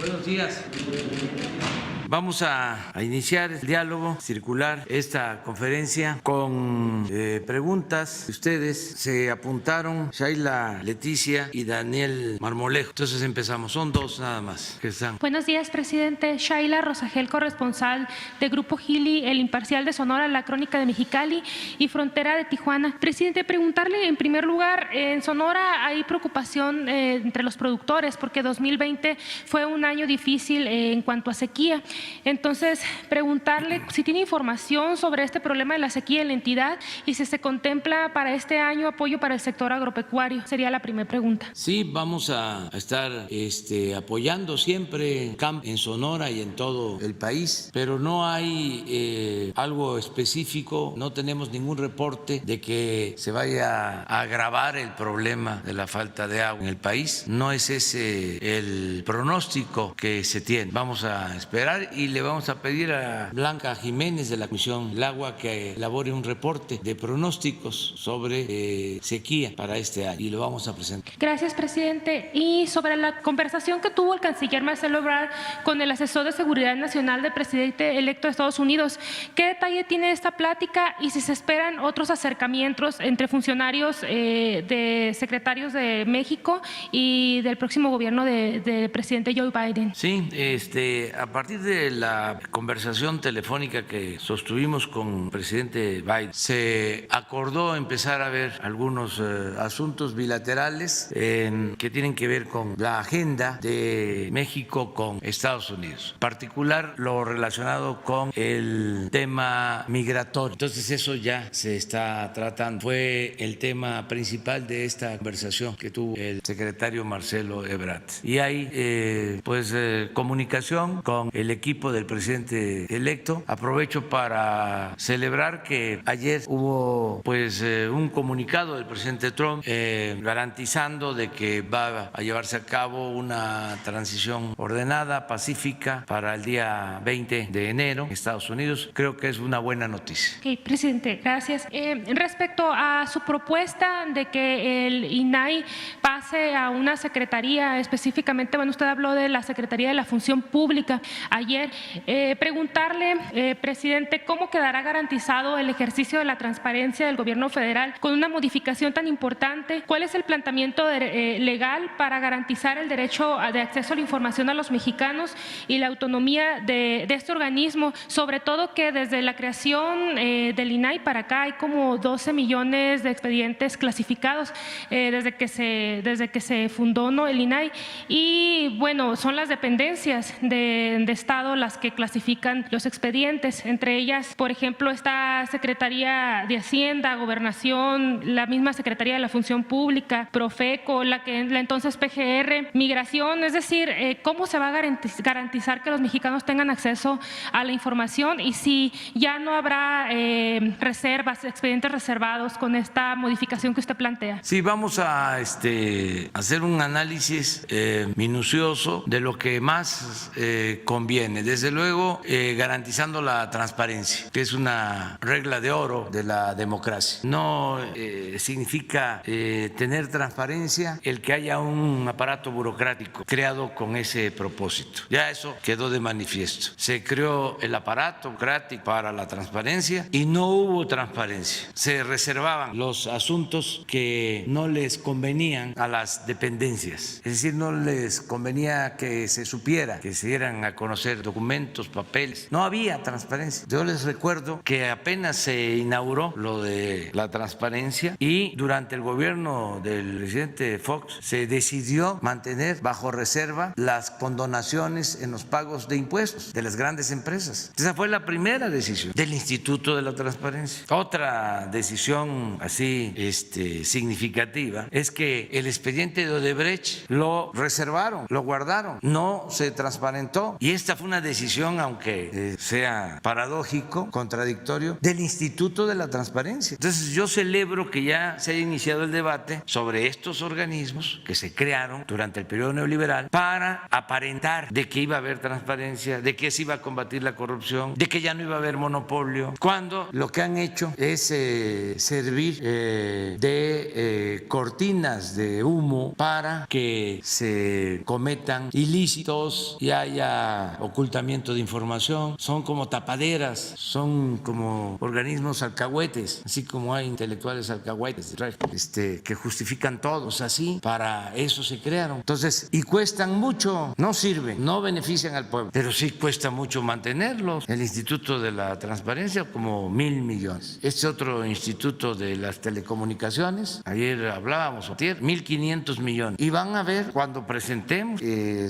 Buenos días. Vamos a iniciar el diálogo circular, esta conferencia con preguntas. Ustedes se apuntaron, Shaila Leticia y Daniel Marmolejo. Entonces empezamos, son dos nada más que están. Buenos días, presidente. Shaila Rosagel, corresponsal de Grupo Gili, El Imparcial de Sonora, La Crónica de Mexicali y Frontera de Tijuana. Presidente, preguntarle en primer lugar, en Sonora hay preocupación entre los productores porque 2020 fue un año difícil en cuanto a sequía. Entonces, preguntarle si tiene información sobre este problema de la sequía en la entidad y si se contempla para este año apoyo para el sector agropecuario. Sería la primera pregunta. Sí, vamos a estar apoyando siempre en Sonora y en todo el país, pero no hay algo específico, no tenemos ningún reporte de que se vaya a agravar el problema de la falta de agua en el país. No es ese el pronóstico que se tiene. Vamos a esperar y le vamos a pedir a Blanca Jiménez de la Comisión del Agua que elabore un reporte de pronósticos sobre sequía para este año y lo vamos a presentar. Gracias, presidente. Y sobre la conversación que tuvo el canciller Marcelo Ebrard con el asesor de seguridad nacional del presidente electo de Estados Unidos, ¿qué detalle tiene esta plática y si se esperan otros acercamientos entre funcionarios de secretarios de México y del próximo gobierno del presidente Joe Biden? Sí, a partir de la conversación telefónica que sostuvimos con el presidente Biden, se acordó empezar a ver algunos asuntos bilaterales que tienen que ver con la agenda de México con Estados Unidos, en particular lo relacionado con el tema migratorio. Entonces eso ya se está tratando. Fue el tema principal de esta conversación que tuvo el secretario Marcelo Ebrard. Y hay comunicación con el equipo del presidente electo. Aprovecho para celebrar que ayer hubo un comunicado del presidente Trump garantizando de que va a llevarse a cabo una transición ordenada, pacífica para el día 20 de enero en Estados Unidos. Creo que es una buena noticia. Okay, presidente, gracias. Respecto a su propuesta de que el INAI pase a una secretaría específicamente, usted habló de la Secretaría de la Función Pública ayer. Preguntarle, presidente, ¿cómo quedará garantizado el ejercicio de la transparencia del gobierno federal con una modificación tan importante? ¿Cuál es el planteamiento legal para garantizar el derecho de acceso a la información a los mexicanos y la autonomía de este organismo? Sobre todo que desde la creación del INAI para acá hay como 12 millones de expedientes clasificados desde que se fundó el INAI y son las dependencias de Estado las que clasifican los expedientes, entre ellas, por ejemplo, está Secretaría de Hacienda, Gobernación, la misma Secretaría de la Función Pública, Profeco, la entonces PGR, Migración. Es decir, ¿cómo se va a garantizar que los mexicanos tengan acceso a la información y si ya no habrá reservas, expedientes reservados con esta modificación que usted plantea? Sí, vamos a hacer un análisis minucioso de lo que más conviene. Desde luego, garantizando la transparencia, que es una regla de oro de la democracia. No significa tener transparencia el que haya un aparato burocrático creado con ese propósito. Ya eso quedó de manifiesto. Se creó el aparato burocrático para la transparencia y no hubo transparencia. Se reservaban los asuntos que no les convenían a las dependencias. Es decir, no les convenía que se supiera, que se dieran a conocer documentos, papeles. No había transparencia. Yo les recuerdo que apenas se inauguró lo de la transparencia y durante el gobierno del presidente Fox se decidió mantener bajo reserva las condonaciones en los pagos de impuestos de las grandes empresas. Esa fue la primera decisión del Instituto de la Transparencia. Otra decisión así significativa es que el expediente de Odebrecht lo reservaron, lo guardaron, no se transparentó y esta fue una una decisión, aunque sea paradójico, contradictorio, del Instituto de la Transparencia. Entonces yo celebro que ya se haya iniciado el debate sobre estos organismos que se crearon durante el periodo neoliberal para aparentar de que iba a haber transparencia, de que se iba a combatir la corrupción, de que ya no iba a haber monopolio, cuando lo que han hecho es servir de cortinas de humo para que se cometan ilícitos y haya ocultamiento de información. Son como tapaderas, son como organismos alcahuetes, así como hay intelectuales alcahuetes que justifican todos así, para eso se crearon. Entonces, y cuestan mucho, no sirven, no benefician al pueblo, pero sí cuesta mucho mantenerlos. El Instituto de la Transparencia, como 1,000 millones. Este otro Instituto de las Telecomunicaciones, ayer hablábamos, 1,500 millones. Y van a ver cuando presentemos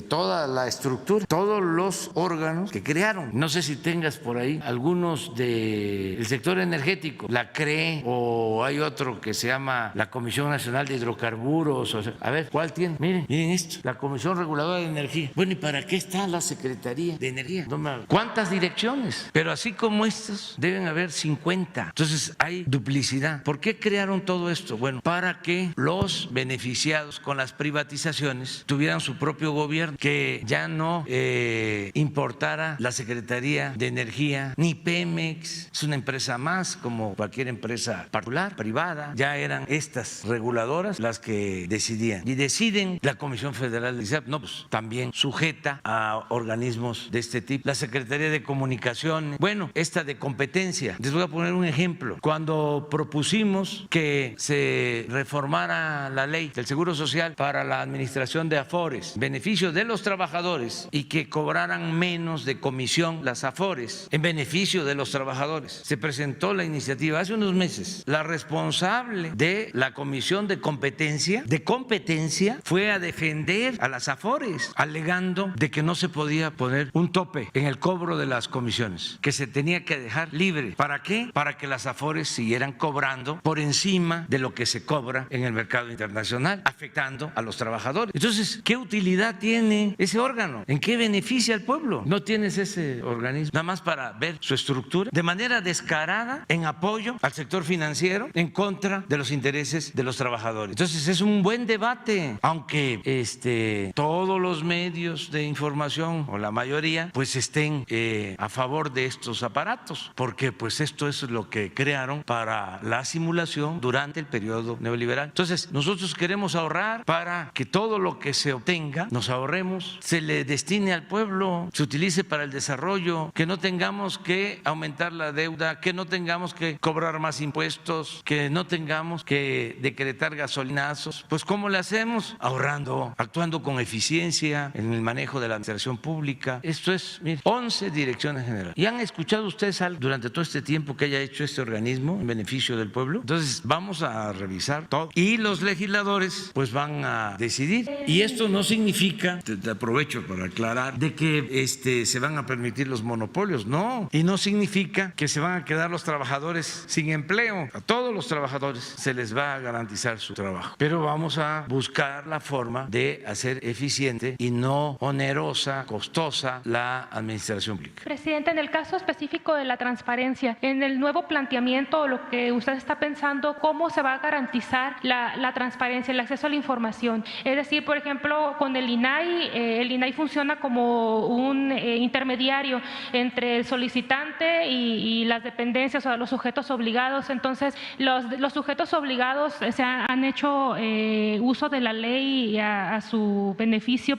toda la estructura, todos los órganos que crearon. No sé si tengas por ahí algunos del sector energético, la CRE, o hay otro que se llama la Comisión Nacional de Hidrocarburos. O sea, a ver, ¿cuál tiene? Miren esto, la Comisión Reguladora de Energía. Bueno, ¿y para qué está la Secretaría de Energía? ¿Cuántas direcciones? Pero así como estas, deben haber 50. Entonces hay duplicidad. ¿Por qué crearon todo esto? Bueno, para que los beneficiados con las privatizaciones tuvieran su propio gobierno, que ya no importara la Secretaría de Energía, ni Pemex, es una empresa más como cualquier empresa particular, privada. Ya eran estas reguladoras las que decidían. Y deciden la Comisión Federal de ISAP, no, pues también sujeta a organismos de este tipo. La Secretaría de Comunicaciones, bueno, esta de competencia. Les voy a poner un ejemplo. Cuando propusimos que se reformara la ley del Seguro Social para la administración de afores, beneficio de los trabajadores, y que cobraran menos de comisión las afores en beneficio de los trabajadores, se presentó la iniciativa hace unos meses. La responsable de la Comisión de Competencia fue a defender a las afores, alegando de que no se podía poner un tope en el cobro de las comisiones, que se tenía que dejar libre. ¿Para qué? Para que las afores siguieran cobrando por encima de lo que se cobra en el mercado internacional, afectando a los trabajadores. Entonces, ¿qué utilidad tiene ese órgano? ¿En qué beneficia al pueblo? No tienes ese organismo nada más para ver su estructura de manera descarada en apoyo al sector financiero, en contra de los intereses de los trabajadores. Entonces, es un buen debate, aunque todos los medios de información, o la mayoría, pues estén a favor de estos aparatos, porque pues esto es lo que crearon para la simulación durante el periodo neoliberal. Entonces, nosotros queremos ahorrar para que todo lo que se obtenga, nos ahorremos, se le destine al pueblo, se utilice para el desarrollo, que no tengamos que aumentar la deuda, que no tengamos que cobrar más impuestos, que no tengamos que decretar gasolinazos. Pues ¿cómo le hacemos? Ahorrando, actuando con eficiencia en el manejo de la administración pública. Esto es, mire, 11 direcciones generales. ¿Y han escuchado ustedes algo durante todo este tiempo que haya hecho este organismo en beneficio del pueblo? Entonces vamos a revisar todo y los legisladores pues van a decidir. Y esto no significa, te aprovecho para aclarar, de que se van a permitir los monopolios, no. Y no significa que se van a quedar los trabajadores sin empleo. A todos los trabajadores se les va a garantizar su trabajo. Pero vamos a buscar la forma de hacer eficiente y no onerosa, costosa la administración pública. Presidente, en el caso específico de la transparencia, en el nuevo planteamiento, lo que usted está pensando, ¿cómo se va a garantizar la transparencia, el acceso a la información? Es decir, por ejemplo, con el INAI funciona como un intermediario entre el solicitante y las dependencias o los sujetos obligados. Entonces, los sujetos obligados han hecho uso de la ley a su beneficio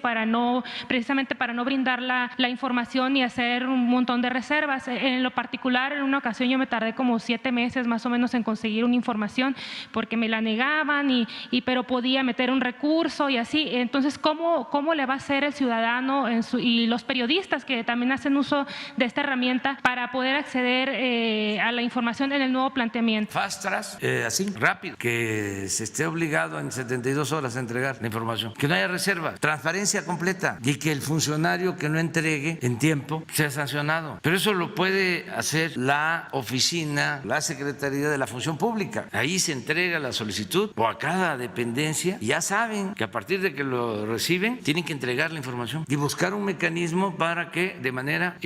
precisamente para no brindar la información y hacer un montón de reservas. En lo particular, en una ocasión yo me tardé como 7 meses más o menos en conseguir una información porque me la negaban, pero podía meter un recurso y así. Entonces, ¿cómo le va a hacer el ciudadano y los periodistas que también hacen uso de esta herramienta para poder acceder a la información en el nuevo planteamiento? Fast track, así, rápido, que se esté obligado en 72 horas a entregar la información, que no haya reserva, transparencia completa, y que el funcionario que no entregue en tiempo sea sancionado. Pero eso lo puede hacer la oficina, la Secretaría de la Función Pública. Ahí se entrega la solicitud o a cada dependencia y ya saben que a partir de que lo reciben tienen que entregar la información y buscar un mecanismo mecanismo para que de manera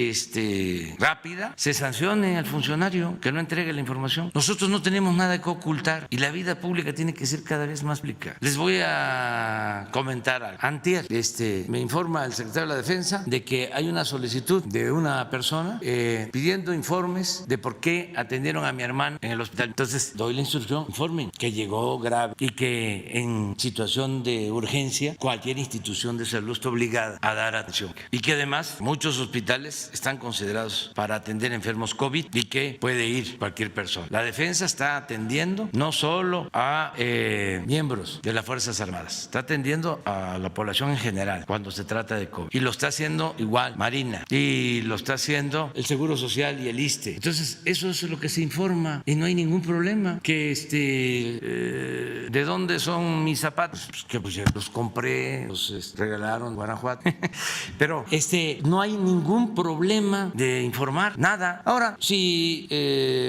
rápida se sancione al funcionario que no entregue la información. Nosotros no tenemos nada que ocultar y la vida pública tiene que ser cada vez más pública. Les voy a comentar algo. Antier me informa el secretario de la Defensa de que hay una solicitud de una persona pidiendo informes de por qué atendieron a mi hermano en el hospital. Entonces doy la instrucción, informen que llegó grave y que en situación de urgencia cualquier institución de salud está obligada a dar atención y que además muchos hospitales están considerados para atender enfermos COVID y que puede ir cualquier persona. La Defensa está atendiendo no solo a miembros de las Fuerzas Armadas, está atendiendo a la población en general cuando se trata de COVID y lo está haciendo igual Marina y lo está haciendo el Seguro Social y el ISSSTE. Entonces eso es lo que se informa y no hay ningún problema. Que ¿de dónde son mis zapatos? Pues que pues, los compré, los regalaron en Guanajuato. Pero no hay ningún problema de informar nada. Ahora, si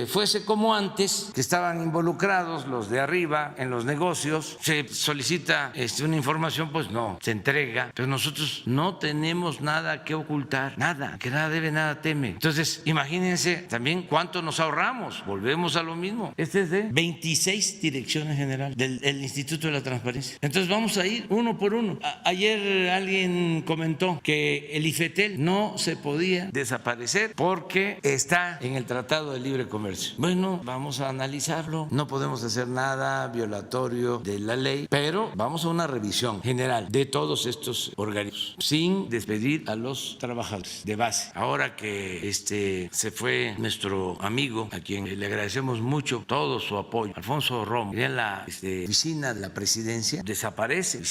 fuese como antes, que estaban involucrados los de arriba en los negocios, se solicita una información, pues no, se entrega. Pero nosotros no tenemos nada que ocultar, nada, que nada debe, nada teme. Entonces, imagínense también cuánto nos ahorramos. Volvemos a lo mismo. Es de 26 direcciones generales del Instituto de la Transparencia. Entonces vamos a ir uno por uno. Ayer alguien comentó que el IFETEL no se podía desaparecer porque está en el Tratado de Libre Comercio. Bueno, vamos a analizarlo. No podemos hacer nada violatorio de la ley, pero vamos a una revisión general de todos estos organismos sin despedir a los trabajadores de base. Ahora que se fue nuestro amigo, a quien le agradecemos mucho todo su apoyo, Alfonso Romo, en la oficina de la presidencia, desaparece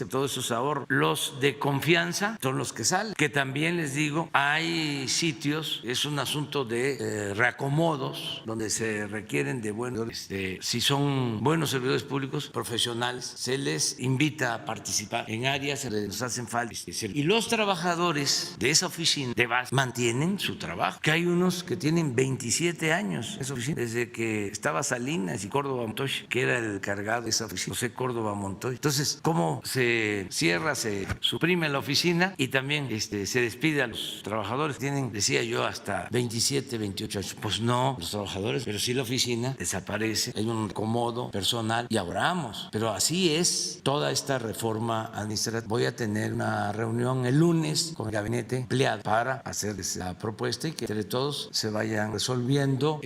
todos esos ahorros. Los de confianza son los que salen, que también les digo, hay sitios, es un asunto de reacomodos donde se requieren de buenos, si son buenos servidores públicos profesionales, se les invita a participar en áreas donde nos hacen falta. Y los trabajadores de esa oficina de base mantienen su trabajo, que hay unos que tienen 27 años esa oficina, desde que estaba Salinas y Córdoba Montoya, que era el cargado de esa oficina, José Córdoba Montoya. Entonces, ¿cómo se cierra, se suprime la oficina y también se despide a los trabajadores? Tienen, decía yo, hasta 27, 28 años. Pues no, los trabajadores, pero sí la oficina desaparece, hay un acomodo personal y ahorramos. Pero así es toda esta reforma administrativa. Voy a tener una reunión el lunes con el gabinete empleado para hacerles la propuesta y que entre todos se vayan resolviendo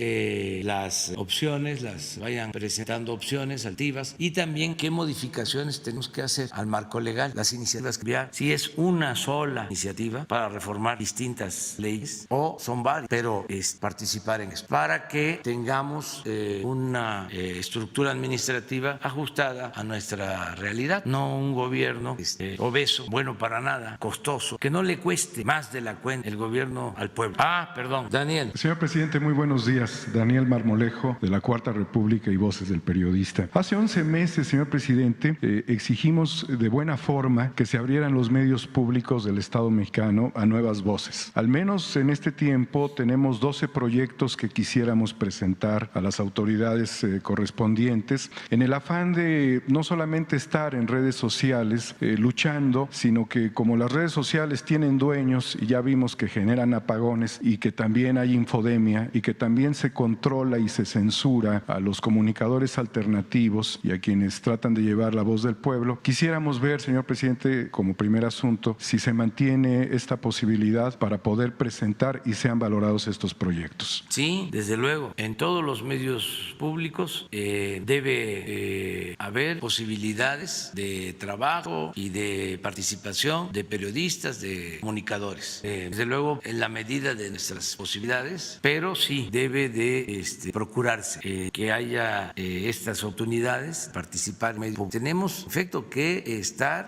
las opciones, las vayan presentando opciones altivas y también qué modificaciones tenemos que hacer al marco legal, las iniciativas que enviar, si es una sola iniciativa para reformar distintas leyes o son varias, pero es participar en eso para que tengamos una estructura administrativa ajustada a nuestra realidad, no un gobierno obeso, bueno para nada, costoso, que no le cueste más de la cuenta el gobierno al pueblo. Perdón, Daniel. Señor presidente, muy buenos días. Daniel Marmolejo, de la Cuarta República y Voces del Periodista. Hace 11 meses, señor presidente, exigimos de buena forma que se abrieran los medios públicos del Estado mexicano a nuevas voces. Al menos en este tiempo tenemos 12 proyectos que quisiéramos presentar a las autoridades correspondientes en el afán de no solamente estar en redes sociales luchando, sino que como las redes sociales tienen dueños y ya vimos que generan apagones y que también hay infodemia y que también se controla y se censura a los comunicadores alternativos y a quienes tratan de llevar la voz del pueblo, quisiéramos ver, señor presidente, como primer asunto, si se mantiene esta posibilidad para poder presentar y sean valorados estos proyectos. Sí, desde luego. En todos los medios públicos debe haber posibilidades de trabajo y de participación de periodistas, de comunicadores. Desde luego, en la medida de nuestras posibilidades, pero sí debe de procurarse que haya estas oportunidades, participar en medios públicos. Tenemos, en efecto, que estar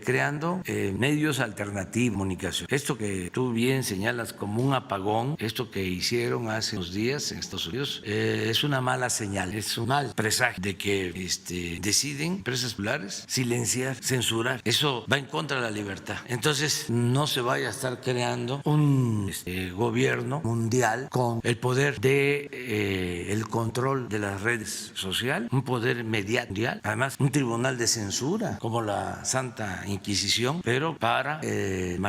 creando medios alternativos de comunicación. Esto que tú bien señalas como un apagón, esto que hicieron hace unos días en Estados Unidos, es una mala señal, es un mal presagio de que deciden empresas populares silenciar, censurar. Eso va en contra de la libertad. Entonces, no se vaya a estar creando un gobierno mundial con el poder de el control de las redes sociales, un poder mundial, además un tribunal de censura como la Santa Inquisición, pero para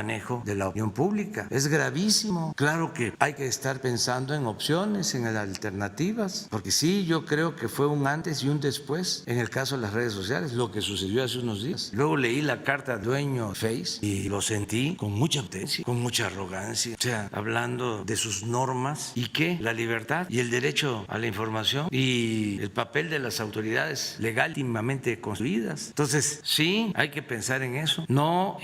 manejo de la opinión pública. Es gravísimo. Claro que hay que estar pensando en opciones, en alternativas, porque sí, yo creo que fue un antes y un después en el caso de las redes sociales, lo que sucedió hace unos días. Luego leí la carta al dueño Face y lo sentí con mucha potencia, con mucha arrogancia, o sea, hablando de sus normas y que la libertad y el derecho a la información y el papel de las autoridades legítimamente construidas. Entonces, sí, hay que pensar en eso, no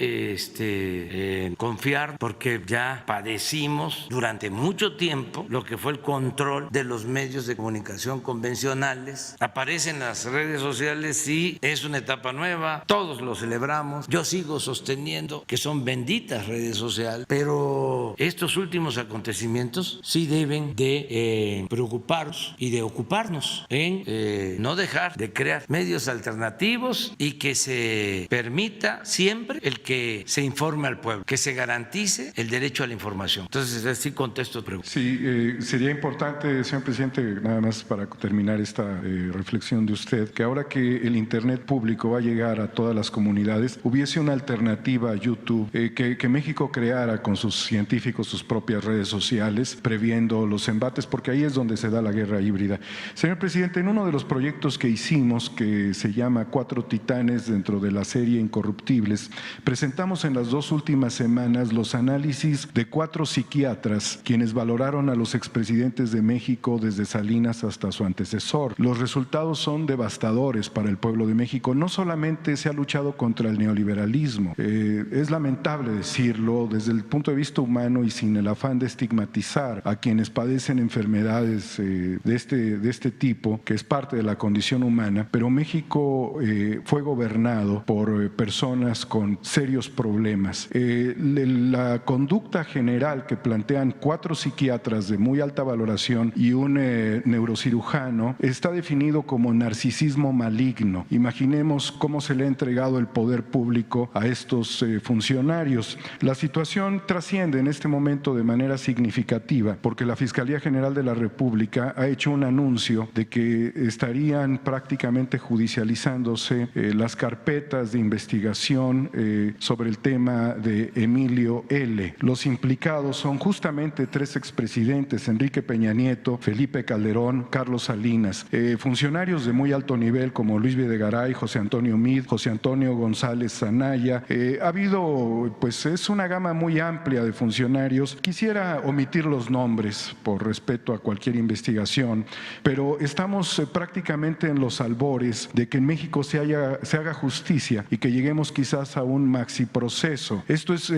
confiar, porque ya padecimos durante mucho tiempo lo que fue el control de los medios de comunicación convencionales. Aparecen las redes sociales y es una etapa nueva, todos lo celebramos. Yo sigo sosteniendo que son benditas redes sociales, pero estos últimos acontecimientos sí deben de preocuparnos y de ocuparnos en no dejar de crear medios alternativos y que se permita siempre el que se informe al pueblo, que se garantice el derecho a la información. Entonces, así contesto tu pregunta. Sí, sería importante, señor presidente, nada más para terminar esta reflexión de usted, que ahora que el Internet público va a llegar a todas las comunidades, hubiese una alternativa a YouTube, que México creara con sus científicos sus propias redes sociales, previendo los embates, porque ahí es donde se da la guerra híbrida. Señor presidente, en uno de los proyectos que hicimos, que se llama Cuatro Titanes dentro de la serie Incorruptibles, presentamos en las 2 últimas semanas los análisis de 4 psiquiatras quienes valoraron a los expresidentes de México desde Salinas hasta su antecesor. Los resultados son devastadores para el pueblo de México. No solamente se ha luchado contra el neoliberalismo, es lamentable decirlo desde el punto de vista humano y sin el afán de estigmatizar a quienes padecen enfermedades de este tipo, que es parte de la condición humana, pero México fue gobernado por personas con serios problemas. La conducta general que plantean 4 psiquiatras de muy alta valoración y un neurocirujano está definido como narcisismo maligno. Imaginemos cómo se le ha entregado el poder público a estos funcionarios. La situación trasciende en este momento de manera significativa porque la Fiscalía General de la República ha hecho un anuncio de que estarían prácticamente judicializándose las carpetas de investigación sobre el tema de Emilio L. Los implicados son justamente 3 expresidentes: Enrique Peña Nieto, Felipe Calderón, Carlos Salinas, funcionarios de muy alto nivel como Luis Videgaray, José Antonio Meade, José Antonio González Zanaya. Ha habido, pues es una gama muy amplia de funcionarios. Quisiera omitir los nombres por respeto a cualquier investigación, pero estamos prácticamente en los albores de que en México se haga justicia y que lleguemos quizás a un maxi proceso. Esto es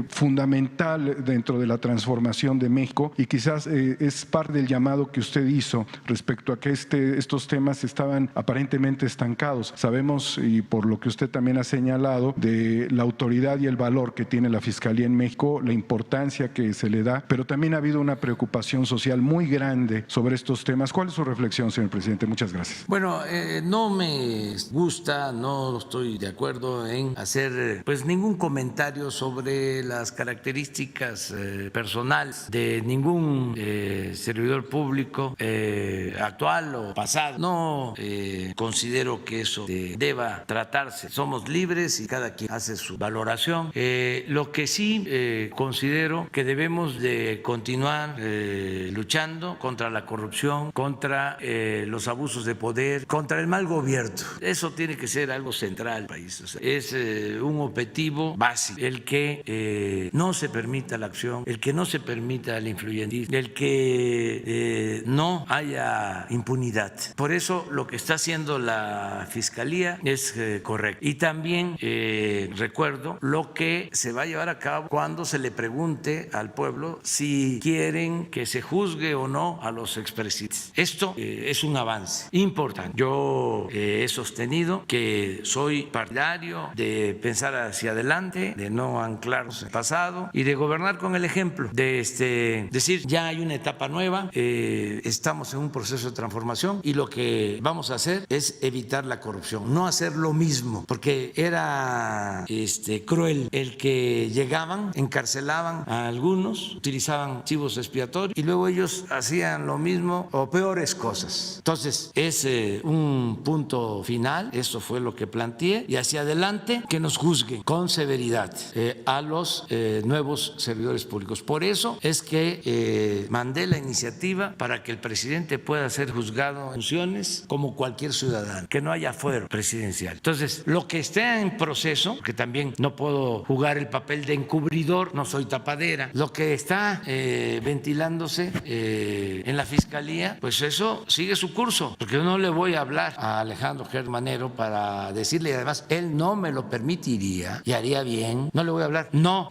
fundamental dentro de la transformación de México y quizás es parte del llamado que usted hizo respecto a que estos temas estaban aparentemente estancados. Sabemos, y por lo que usted también ha señalado, de la autoridad y el valor que tiene la Fiscalía en México, la importancia que se le da, pero también ha habido una preocupación social muy grande sobre estos temas. ¿Cuál es su reflexión, señor presidente? Muchas gracias. Bueno, no me gusta, no estoy de acuerdo en hacer pues ningún comentario sobre las características personales de ningún servidor público actual o pasado. No considero que eso deba tratarse. Somos libres y cada quien hace su valoración. Lo que sí considero que debemos de continuar luchando contra la corrupción, contra los abusos de poder, contra el mal gobierno. Eso tiene que ser algo central del país. O sea, es un objetivo básico, el que no se permita la acción, el que no se permita el influyentismo, el que no haya impunidad. Por eso lo que está haciendo la Fiscalía es correcto. Y también recuerdo lo que se va a llevar a cabo cuando se le pregunte al pueblo si quieren que se juzgue o no a los expresidentes. Esto es un avance importante. Yo he sostenido que soy partidario de pensar hacia adelante, de no anclarnos en el pasado y de gobernar con el ejemplo, de decir ya hay una etapa nueva, estamos en un proceso de transformación y lo que vamos a hacer es evitar la corrupción, no hacer lo mismo, porque era cruel el que llegaban, encarcelaban a algunos, utilizaban chivos expiatorios y luego ellos hacían lo mismo o peores cosas. Entonces es un punto final, eso fue lo que planteé, y hacia adelante que nos juzguen con severidad. a los nuevos servidores públicos. Por eso es que mandé la iniciativa para que el presidente pueda ser juzgado en funciones como cualquier ciudadano, que no haya fuero presidencial. Entonces, lo que esté en proceso, que también no puedo jugar el papel de encubridor, no soy tapadera, lo que está ventilándose en la Fiscalía, pues eso sigue su curso, porque yo no le voy a hablar a Alejandro Germanero para decirle, y además él no me lo permitiría y haría bien, no le voy a hablar, no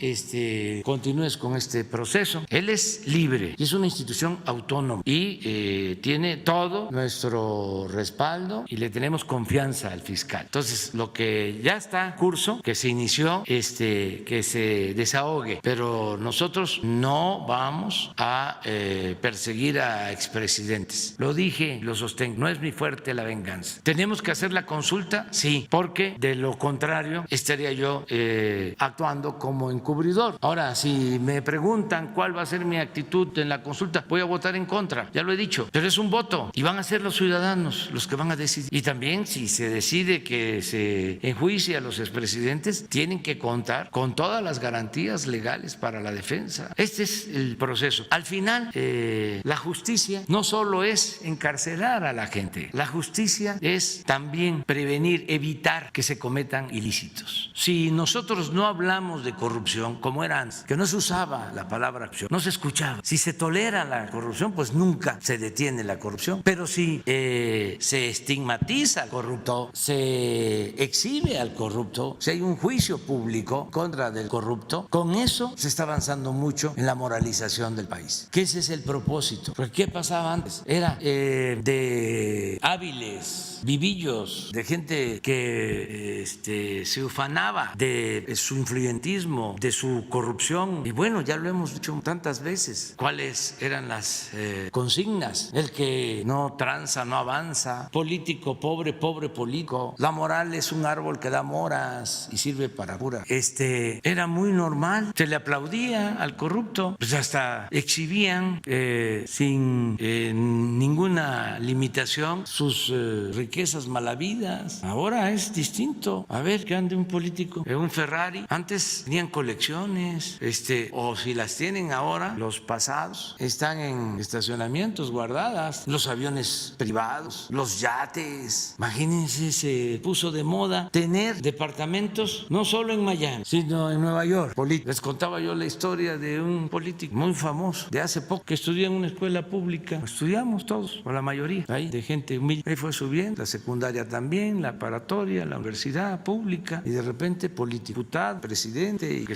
continúes con este proceso. Él es libre y es una institución autónoma y tiene todo nuestro respaldo y le tenemos confianza al fiscal. Entonces, lo que ya está en curso, que se inició, que se desahogue, pero nosotros no vamos a perseguir a expresidentes. Lo dije, lo sostengo, no es mi fuerte la venganza. ¿Tenemos que hacer la consulta? Sí, porque de lo contrario estaría yo actuando como encubridor. Ahora, si me preguntan cuál va a ser mi actitud en la consulta, voy a votar en contra, ya lo he dicho, pero es un voto y van a ser los ciudadanos los que van a decidir. Y también, si se decide que se enjuicie a los expresidentes, tienen que contar con todas las garantías legales para la defensa. Este es el proceso. Al final, la justicia no solo es encarcelar a la gente, la justicia es también prevenir, evitar que se cometan ilícitos. Si nosotros no hablamos de corrupción, como era antes, que no se usaba la palabra corrupción, no se escuchaba. Si se tolera la corrupción, pues nunca se detiene la corrupción. Pero si se estigmatiza al corrupto, se exhibe al corrupto, si hay un juicio público contra del corrupto, con eso se está avanzando mucho en la moralización del país. Que ese es el propósito. Porque ¿qué pasaba antes? Era de hábiles, vivillos, de gente que se ufanaba de su influyentismo, de su corrupción. Y bueno, ya lo hemos dicho tantas veces. ¿Cuáles eran las consignas? El que no tranza, no avanza. Político pobre, pobre político. La moral es un árbol que da moras y sirve para pura. Era muy normal. Se le aplaudía al corrupto. Pues hasta exhibían sin ninguna limitación sus riquezas malavidas. Ahora es distinto. A ver, que ande un político en un Ferrari. Antes tenían colecciones, o si las tienen ahora, los pasados están en estacionamientos guardadas, los aviones privados, los yates. Imagínense, se puso de moda tener departamentos no solo en Miami, sino en Nueva York. Les contaba yo la historia de un político muy famoso de hace poco que estudió en una escuela pública. Estudiamos todos, o la mayoría, ahí, de gente humilde. Ahí fue subiendo, la secundaria también, la preparatoria, la universidad pública, y de repente político, diputado, presidente, y lo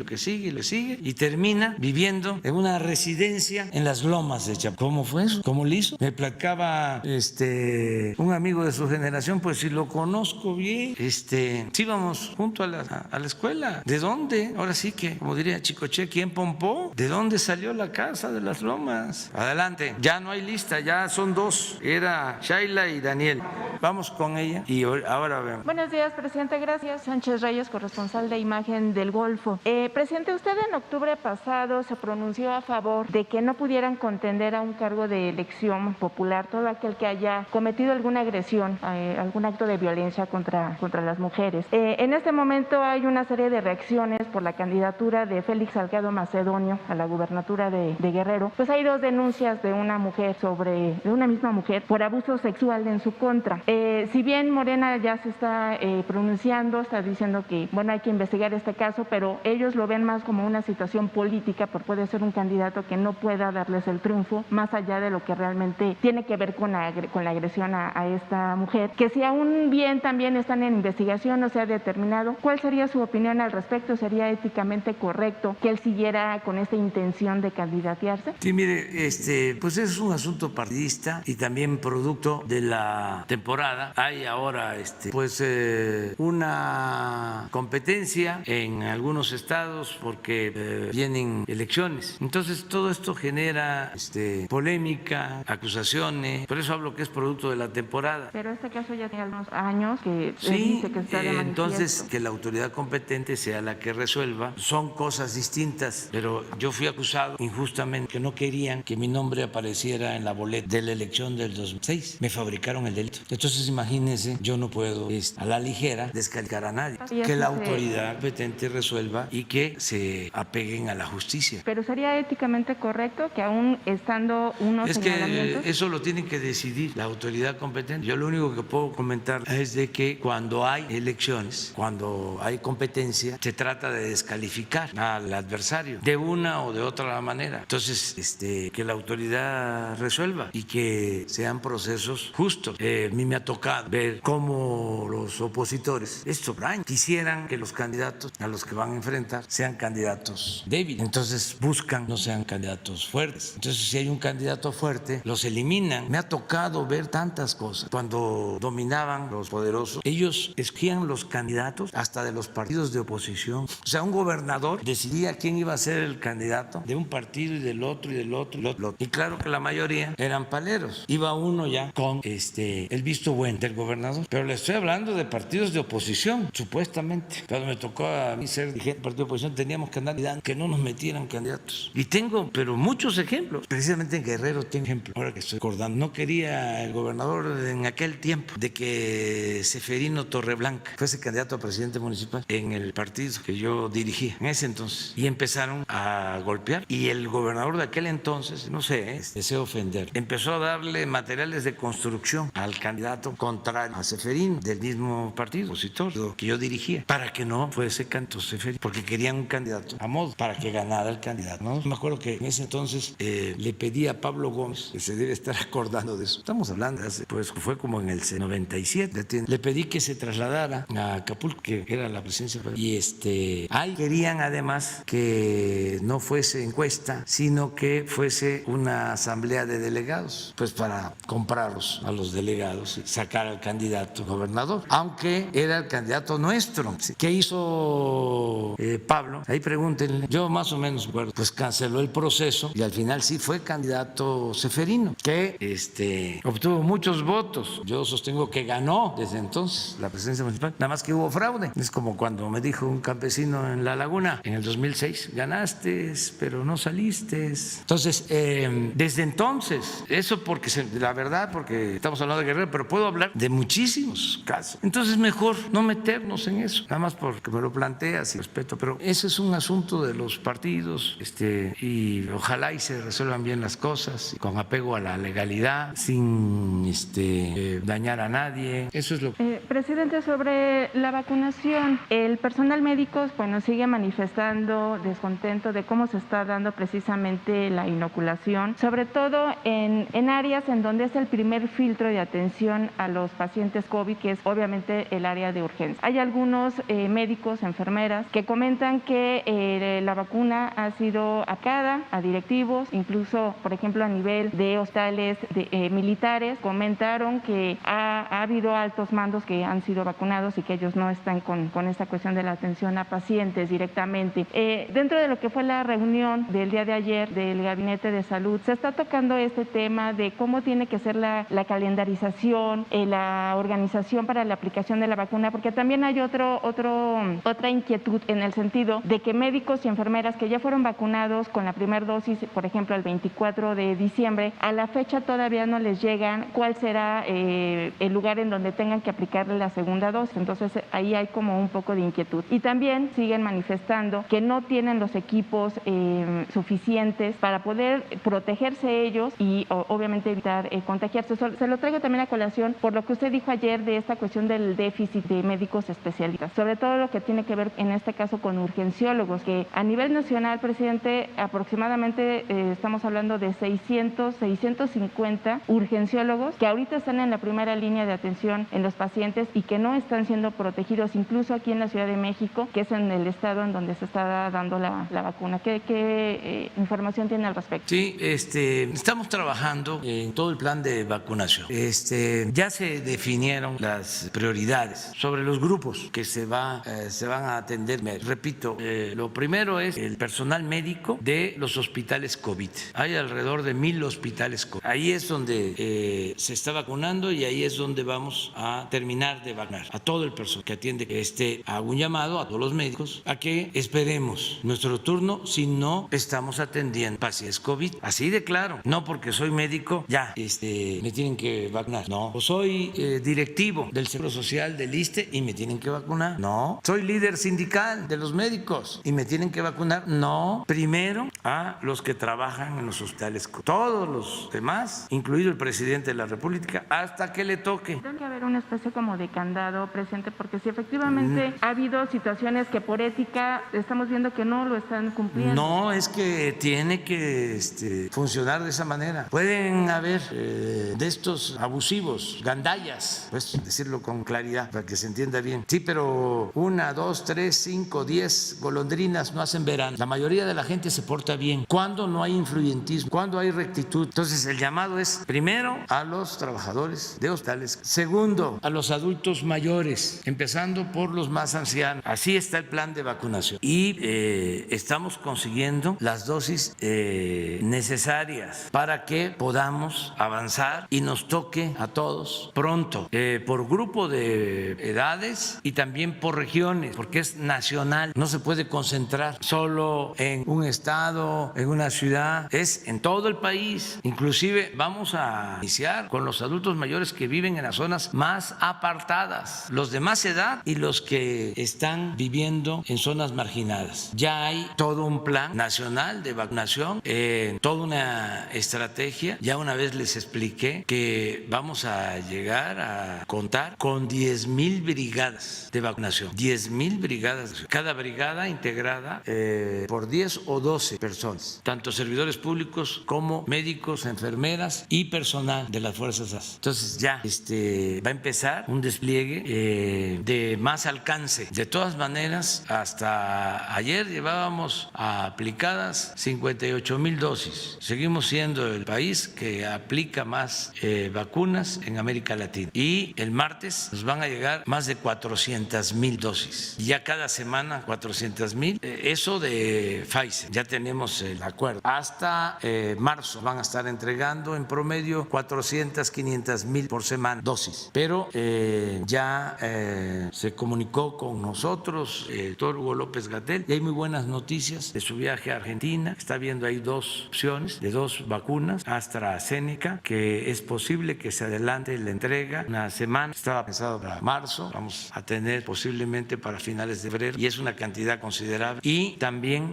que sigue, le sigue, y termina viviendo en una residencia en las Lomas de Chapala. ¿Cómo fue eso? ¿Cómo lo hizo? Me platicaba un amigo de su generación, pues si lo conozco bien, sí íbamos junto a la escuela. ¿De dónde? Ahora sí que, como diría Chicoche, ¿quién pompó? ¿De dónde salió la casa de las Lomas? Adelante, ya no hay lista, ya son dos, era Shaila y Daniel. Vamos con ella y ahora vemos. Buenos días, presidente. Gracias. Sánchez Reyes, corresponsal de Imagen del Golfo. Presidente, usted en octubre pasado se pronunció a favor de que no pudieran contender a un cargo de elección popular todo aquel que haya cometido alguna agresión, algún acto de violencia contra las mujeres. En este momento hay una serie de reacciones por la candidatura de Félix Salgado Macedonio a la gubernatura de Guerrero. Pues hay dos denuncias de una misma mujer por abuso sexual en su contra. Si bien Morena ya se está pronunciando, está diciendo que hay que investigar este caso, pero ellos lo ven más como una situación política, porque puede ser un candidato que no pueda darles el triunfo, más allá de lo que realmente tiene que ver con la agresión a esta mujer, que si aún bien también están en investigación, no se ha determinado. ¿Cuál sería su opinión al respecto? ¿Sería éticamente correcto que él siguiera con esta intención de candidatearse? Sí, mire, pues es un asunto partidista y también producto de la temporada. Hay ahora una competencia en algunos estados porque vienen elecciones. Entonces todo esto genera polémica, acusaciones. Por eso hablo que es producto de la temporada. Pero este caso ya tiene algunos años que sí, dice que está de manifiesto. Entonces que la autoridad competente sea la que resuelva. Son cosas distintas, pero yo fui acusado injustamente que no querían que mi nombre apareciera en la boleta de la elección del 2006. Me fabricaron el delito. Entonces Entonces, imagínense, yo no puedo a la ligera descalificar a nadie. Que la autoridad competente resuelva y que se apeguen a la justicia. Pero sería éticamente correcto que aún estando unos señalamientos... Que eso lo tiene que decidir la autoridad competente. Yo lo único que puedo comentar es de que cuando hay elecciones, cuando hay competencia, se trata de descalificar al adversario de una o de otra manera. Entonces, que la autoridad resuelva y que sean procesos justos. A mí me ha tocado ver cómo los opositores, quisieran que los candidatos a los que van a enfrentar sean candidatos débiles. Entonces buscan no sean candidatos fuertes. Entonces, si hay un candidato fuerte, los eliminan. Me ha tocado ver tantas cosas. Cuando dominaban los poderosos, ellos escogían los candidatos hasta de los partidos de oposición. O sea, un gobernador decidía quién iba a ser el candidato de un partido y del otro y del otro y del otro. Y claro que la mayoría eran paleros. Iba uno ya con el visto bueno del gobernador. Pero le estoy hablando de partidos de oposición, supuestamente. Cuando me tocó a mí ser dirigente del partido de oposición, teníamos que andar cuidando que no nos metieran candidatos. Y tengo, pero muchos ejemplos. Precisamente en Guerrero tengo ejemplos. Ahora que estoy recordando, no quería el gobernador en aquel tiempo de que Seferino Torreblanca fuese candidato a presidente municipal en el partido que yo dirigía en ese entonces. Y empezaron a golpear. Y el gobernador de aquel entonces, no sé, deseo ofender, empezó a darle materiales de construcción al candidato contrario a Seferino del mismo partido opositor que yo dirigía, para que no fuese candidato Seferino, porque querían un candidato a modo para que ganara el candidato, ¿no? Me acuerdo que en ese entonces le pedí a Pablo Gómez, que se debe estar acordando de eso, estamos hablando de hace, pues fue como en el 97, le pedí que se trasladara a Acapulco, que era la presidencia, y ahí querían además que no fuese encuesta, sino que fuese una asamblea de delegados, pues para comprarlos a los delegados y sacar al candidato gobernador, aunque era el candidato nuestro. ¿Qué hizo Pablo? Ahí pregúntenle. Yo más o menos recuerdo, pues canceló el proceso y al final sí fue candidato Seferino, que obtuvo muchos votos. Yo sostengo que ganó desde entonces la presidencia municipal, nada más que hubo fraude. Es como cuando me dijo un campesino en La Laguna en el 2006, ganaste, pero no saliste. Entonces, desde entonces, eso porque la verdad, porque estamos hablando de Guerrero, pero puedo hablar de muchísimos casos. Entonces, mejor no meternos en eso, nada más porque me lo planteas y respeto, pero ese es un asunto de los partidos, y ojalá y se resuelvan bien las cosas con apego a la legalidad, sin dañar a nadie. Eso es lo que... Presidente, sobre la vacunación, el personal médico, bueno, sigue manifestando descontento de cómo se está dando precisamente la inoculación, sobre todo en áreas en donde es el primer filtro de atención a los pacientes COVID, que es obviamente el área de urgencia. Hay algunos médicos, enfermeras, que comentan que la vacuna ha sido aplicada a directivos, incluso, por ejemplo, a nivel de hospitales militares, comentaron que ha habido altos mandos que han sido vacunados y que ellos no están con esta cuestión de la atención a pacientes directamente. Dentro de lo que fue la reunión del día de ayer del Gabinete de Salud, se está tocando este tema de cómo tiene que ser la calendarización, la organización para la aplicación de la vacuna, porque también hay otra inquietud en el sentido de que médicos y enfermeras que ya fueron vacunados con la primera dosis, por ejemplo, el 24 de diciembre, a la fecha todavía no les llegan cuál será el lugar en donde tengan que aplicarle la segunda dosis. Entonces, ahí hay como un poco de inquietud. Y también siguen manifestando que no tienen los equipos suficientes para poder protegerse ellos y obviamente evitar contagiarse. Se lo traigo también a colación por lo que usted dijo ayer de esta cuestión del déficit de médicos especialistas, sobre todo lo que tiene que ver en este caso con urgenciólogos, que a nivel nacional, presidente, aproximadamente estamos hablando de 650 urgenciólogos que ahorita están en la primera línea de atención en los pacientes y que no están siendo protegidos, incluso aquí en la Ciudad de México, que es en el estado en donde se está dando la vacuna. ¿Qué información tiene al respecto? Sí, estamos trabajando en todo el plan de vacunación. Ya se definieron las prioridades sobre los grupos que se van a atender. Repito, lo primero es el personal médico de los hospitales COVID. Hay alrededor de 1,000 hospitales COVID. Ahí es donde se está vacunando y ahí es donde vamos a terminar de vacunar a todo el personal que atiende. Hago un llamado a todos los médicos a que esperemos nuestro turno si no estamos atendiendo pacientes COVID. Así de claro, no porque soy médico ya me tienen que vacunar. No, O soy directivo del Seguro Social del ISSSTE y me tienen que vacunar. No. Soy líder sindical de los médicos y me tienen que vacunar. No. Primero a los que trabajan en los hospitales. Todos los demás, incluido el presidente de la República, hasta que le toque. Tiene que haber una especie como de candado presente, porque si efectivamente ha habido situaciones que por ética estamos viendo que no lo están cumpliendo. No, es que tiene que funcionar de esa manera. Pueden haber de estos abusivos, gandallas, pues decirlo con claridad para que se entienda bien. Sí, pero 1, 2, 3, 5, 10 golondrinas no hacen verano. La mayoría de la gente se porta bien. Cuando no hay influyentismo, cuando hay rectitud. Entonces el llamado es primero a los trabajadores de hospitales, segundo a los adultos mayores, empezando por los más ancianos. Así está el plan de vacunación y estamos consiguiendo las dosis necesarias para que podamos avanzar y nos toque a todos pronto, por grupo de edades y también por regiones, porque es nacional, no se puede concentrar solo en un estado, en una ciudad, es en todo el país. Inclusive vamos a iniciar con los adultos mayores que viven en las zonas más apartadas, los de más edad y los que están viviendo en zonas marginadas. Ya hay todo un plan nacional de vacunación, toda una estrategia. Ya una vez les expliqué que vamos a llegar a contar con 10,000 brigadas de vacunación. 10,000 brigadas, cada brigada integrada por 10 o 12 personas, tanto servidores públicos como médicos, enfermeras y personal de las fuerzas armadas. Entonces ya va a empezar un despliegue de más alcance. De todas maneras, hasta ayer llevábamos aplicadas 58,000 dosis. Seguimos siendo el país que aplica más vacunas en América Latina. Y el martes nos van a llegar más de 400,000 dosis. Y ya cada semana 400,000. Eso de Pfizer, ya tenemos el acuerdo. Hasta marzo van a estar entregando en promedio 400, 500,000 por semana dosis. Pero ya se comunicó con nosotros el doctor Hugo López-Gatell y hay muy buenas noticias de su viaje a Argentina. Está viendo ahí 2 opciones de 2 vacunas, AstraZeneca, que es posible que se adelante la entrega una semana. Estaba pensado para marzo, vamos a tener posiblemente para finales de febrero y es una cantidad considerable. Y también,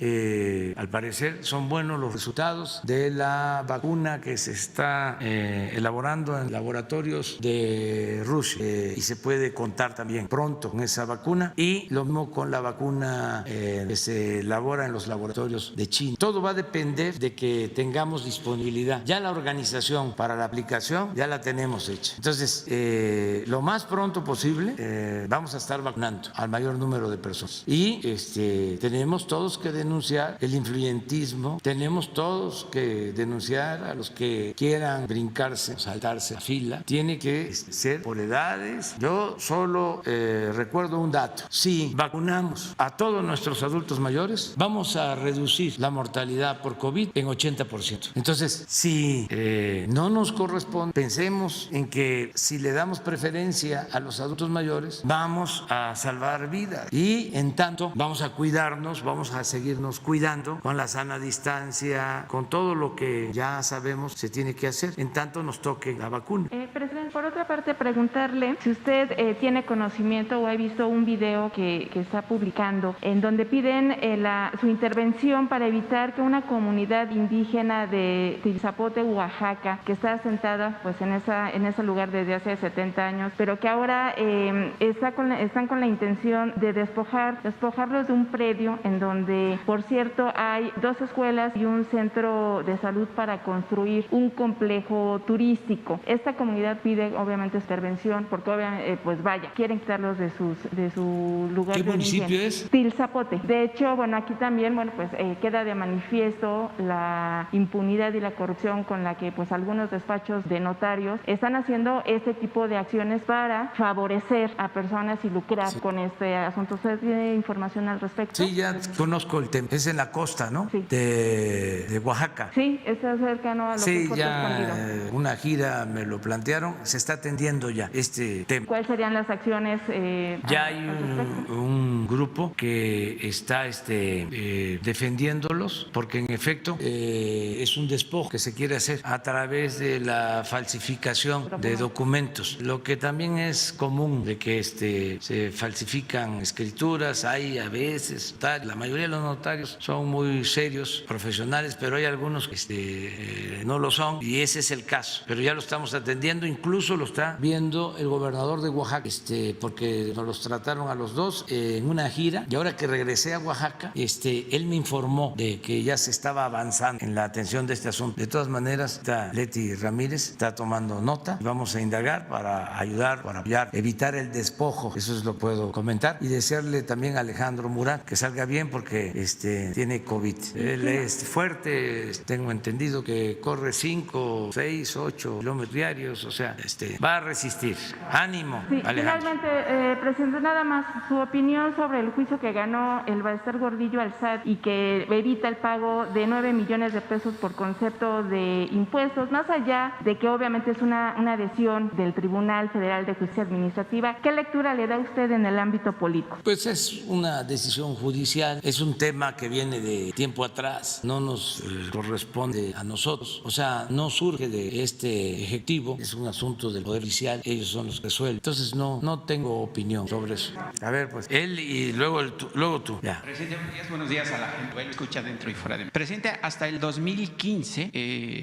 al parecer, son buenos los resultados de la vacuna que se está elaborando en laboratorios de Rusia y se puede contar también pronto con esa vacuna, y lo mismo con la vacuna que se elabora en los laboratorios de China. Todo va a depender de que tengamos disponibilidad. Ya la organización para la aplicación ya la tenemos hecha. Entonces, lo más pronto posible vamos a estar vacunando al mayor número de personas. Y tenemos todos que denunciar el influyentismo, tenemos todos que denunciar a los que quieran brincarse, saltarse a fila. Tiene que ser por edades. Yo solo recuerdo un dato: si vacunamos a todos nuestros adultos mayores, vamos a reducir la mortalidad por COVID en 80%. Entonces, si no nos corresponde, pensemos en que si le damos preferencia a los adultos mayores, vamos a salvar vidas, y en tanto vamos a cuidarnos, vamos a seguirnos cuidando con la sana distancia, con todo lo que ya sabemos se tiene que hacer en tanto nos toque la vacuna. Presidente, por otra parte, preguntarle si usted tiene conocimiento o ha visto un video que está publicando en donde piden su intervención para evitar que una comunidad indígena de Tilzapote, Oaxaca, que está asentada pues en ese lugar desde hace 70 años, pero que ahora están con la intención de despojarlos de un predio en donde, por cierto, hay 2 escuelas y un centro de salud para construir un complejo turístico. Esta comunidad pide obviamente intervención porque obviamente, quieren quitarlos de su lugar de origen. ¿Qué municipio es? Tilzapote. De hecho, aquí también, queda de manifiesto la impunidad y la corrupción con la que algunos despachos de notarios están haciendo este tipo de acciones para favorecer a personas y lucrar con este asunto. ¿Usted tiene información al respecto? Sí, ya conozco el tema. Es en la costa, ¿no? Sí. De Oaxaca. Sí, está cercano a lo que fue ya una gira me lo plantearon. Se está atendiendo ya este tema. ¿Cuáles serían las acciones? Ya hay un grupo que está defendiéndolos, porque en efecto es un despojo que se quiere hacer a través de la falsificación de documentos. Lo que también es común de que se falsifican escrituras, hay a veces, la mayoría de los notarios son muy serios, profesionales, pero hay algunos que no lo son y ese es el caso. Pero ya lo estamos atendiendo, incluso lo está viendo el gobernador de Oaxaca, porque nos los trataron a los dos en una gira y ahora que regresé a Oaxaca, él me informó de que ya se estaba avanzando en la atención de este asunto. De todas maneras, está Leti Ramírez, está tomando nota, vamos a indagar para ayudar, para apoyar, evitar el despojo, eso es lo que puedo comentar, y desearle también a Alejandro Murat que salga bien porque tiene COVID. Él es fuerte, tengo entendido que corre 5, 6, 8 kilómetros diarios, o sea, va a resistir. Ánimo, sí, Alejandro. Finalmente, presidente, nada más su opinión sobre el juicio que ganó el Ballester Gordillo al SAT y que evita el pago de 9 millones de pesos por concepto de impuestos, más allá de que obviamente es una adhesión del Tribunal Federal de Justicia Administrativa. ¿Qué lectura le da usted en el ámbito político? Pues es una decisión judicial, es un tema que viene de tiempo atrás, no nos corresponde a nosotros, o sea, no surge de este ejecutivo, es un asunto del Poder Judicial, ellos son los que resuelven. Entonces no tengo opinión sobre eso. A ver, pues él y luego tú. Ya. Presidente, buenos días a la gente, lo escucha dentro y fuera de mí. Presidente, hasta el 2015,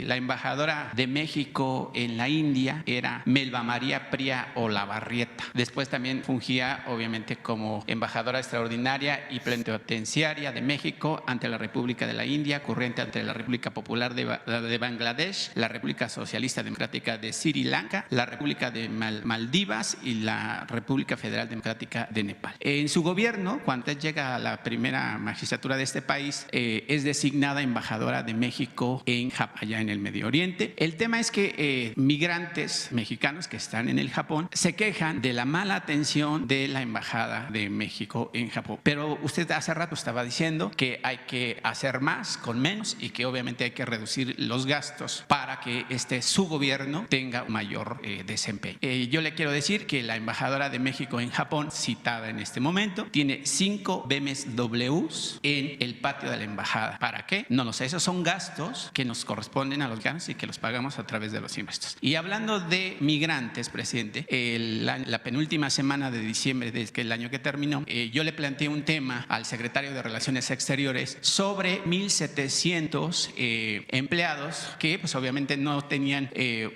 la embajadora de México en la India era Melba María Pría Olavarrieta. Después también fungía, obviamente, como embajadora extraordinaria y plenipotenciaria de México ante la República de la India, ocurrente ante la República Popular de Bangladesh, la República Socialista Democrática de Sri Lanka, la República de Maldivas y la República Federal Democrática de Nepal. En su gobierno, cuando llega a la primera magistratura de este país, es designada embajadora de México en Japón, allá en el Medio Oriente. El tema es que migrantes mexicanos que están en el Japón se quejan de la mala atención de la embajada de México en Japón. Pero usted hace rato estaba diciendo que hay que hacer más con menos y que obviamente hay que reducir los gastos para que su gobierno tenga mayor desempeño. Yo le quiero decir que la embajadora de México en Japón, citada en este momento, tiene 5 BMWs en el patio de la embajada. ¿Para qué? No lo sé. Esos son gastos que nos corresponden a los ganos y que los pagamos a través de los impuestos. Y hablando de migrantes, presidente, la penúltima semana de diciembre, desde que el año que terminó, yo le planteé un tema al secretario de Relaciones Exteriores sobre 1,700 empleados que pues obviamente no tenían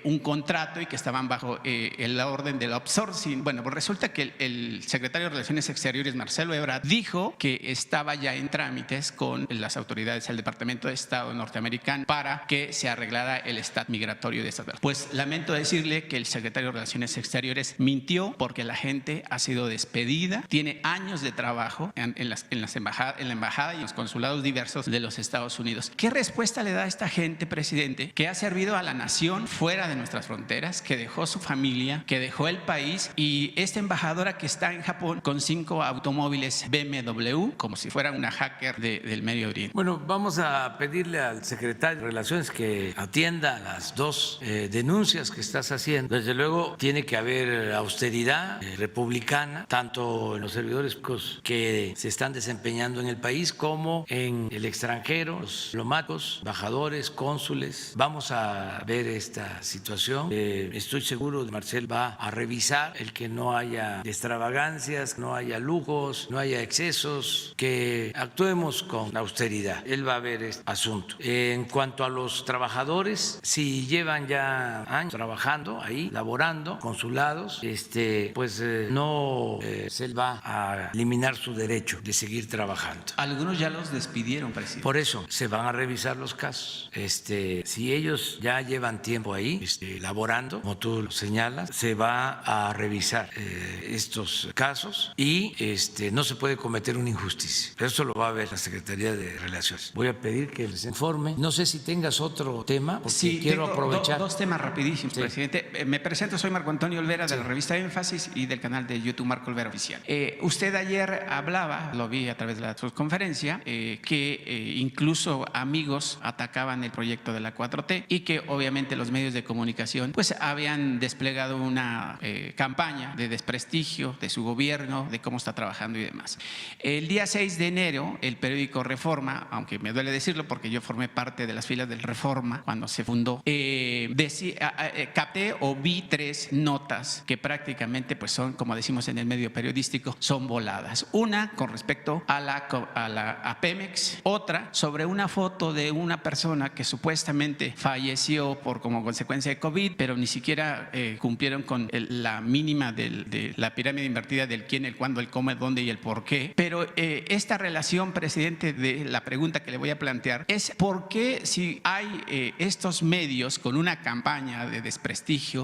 un contrato y que estaban bajo la orden del outsourcing. Bueno, pues resulta que el secretario de Relaciones Exteriores, Marcelo Ebrard, dijo que estaba ya en trámites con las autoridades del Departamento de Estado norteamericano para que se arreglara el estatus migratorio de estas personas. Pues lamento decirle que el secretario de Relaciones Exteriores mintió porque la gente ha sido despedida, tiene años de trabajo en la embajada y en los consulados diversos de los Estados Unidos. ¿Qué respuesta le da a esta gente, presidente, que ha servido a la nación fuera de nuestras fronteras, que dejó su familia, que dejó el país, y esta embajadora que está en Japón con 5 automóviles BMW como si fuera una hacker del Medio Oriente? Bueno, vamos a pedirle al secretario de Relaciones que atienda las dos denuncias que estás haciendo. Desde luego tiene que haber austeridad republicana, tanto en los servidores públicos que se están desempeñando en el país como en el extranjero, los diplomáticos, embajadores, cónsules. Vamos a ver esta situación. Estoy seguro que Marcel va a revisar el que no haya extravagancias, no haya lujos, no haya excesos, que actuemos con austeridad. Él va a ver este asunto. En cuanto a los trabajadores, si llevan ya años trabajando ahí, laborando, consulados, pues no se va a eliminar su derecho de seguir trabajando. Algunos ya los despidieron, presidente. Por eso se van a revisar los casos. Si ellos ya llevan tiempo ahí laborando, como tú lo señalas, se va a revisar estos casos y no se puede cometer una injusticia. Eso lo va a ver la Secretaría de Relaciones. Voy a pedir que les informe. No sé si tengas otro tema, porque sí, quiero aprovechar. Dos temas rapidísimos, sí. Presidente. Me presento, soy Marco Antonio Olvera de la revista Énfasis y del canal de YouTube Marco Olvera Oficial. Usted ayer hablaba, lo vi a través de la conferencia, que incluso amigos atacaban el proyecto de la 4T y que obviamente los medios de comunicación pues habían desplegado una campaña de desprestigio de su gobierno, de cómo está trabajando y demás. El día 6 de enero, el periódico Reforma, aunque me duele decirlo porque yo formé parte de las filas del Reforma cuando se fundó, capté o vi 3 notas que prácticamente pues son, como decimos en el medio periodístico, son voladas. Una con respecto a Pemex, otra sobre una foto de una persona que supuestamente falleció como consecuencia de COVID, pero ni siquiera cumplieron con la mínima de la pirámide invertida del quién, el cuándo, el cómo, el dónde y el por qué. Pero esta relación, presidente, de la pregunta que le voy a plantear es por qué, si hay estos medios con una campaña de desprestigio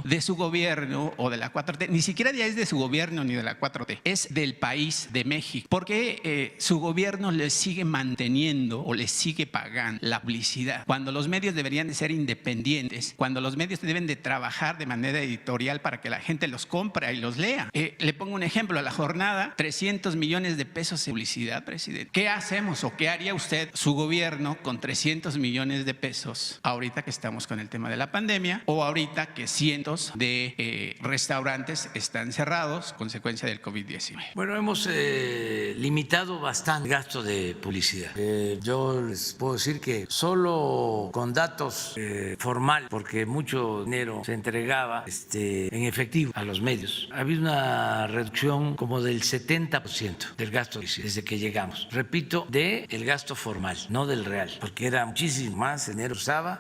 de su gobierno o de la 4T, ni siquiera ya es de su gobierno ni de la 4T, es del país de México, ¿por qué su gobierno le sigue manteniendo o le sigue pagando la publicidad cuando los medios deberían de ser independientes, cuando los medios deben de trabajar de manera editorial para que la gente los compre y los lea? Le pongo un ejemplo: a La Jornada, 300 millones de pesos de publicidad, presidente. ¿Qué hacemos o qué haría usted, su gobierno, con 300 millones de pesos ahorita que estamos con el tema de la pandemia, o ahorita que cientos de restaurantes están cerrados consecuencia del COVID-19? Bueno, hemos limitado bastante el gasto de publicidad. Yo les puedo decir que solo con datos formales, porque mucho dinero se entregaba en efectivo a los medios, ha habido una reducción como del 70% del gasto desde que llegamos. Repito, del gasto formal, no del real, porque era muchísimo más. Dinero usaba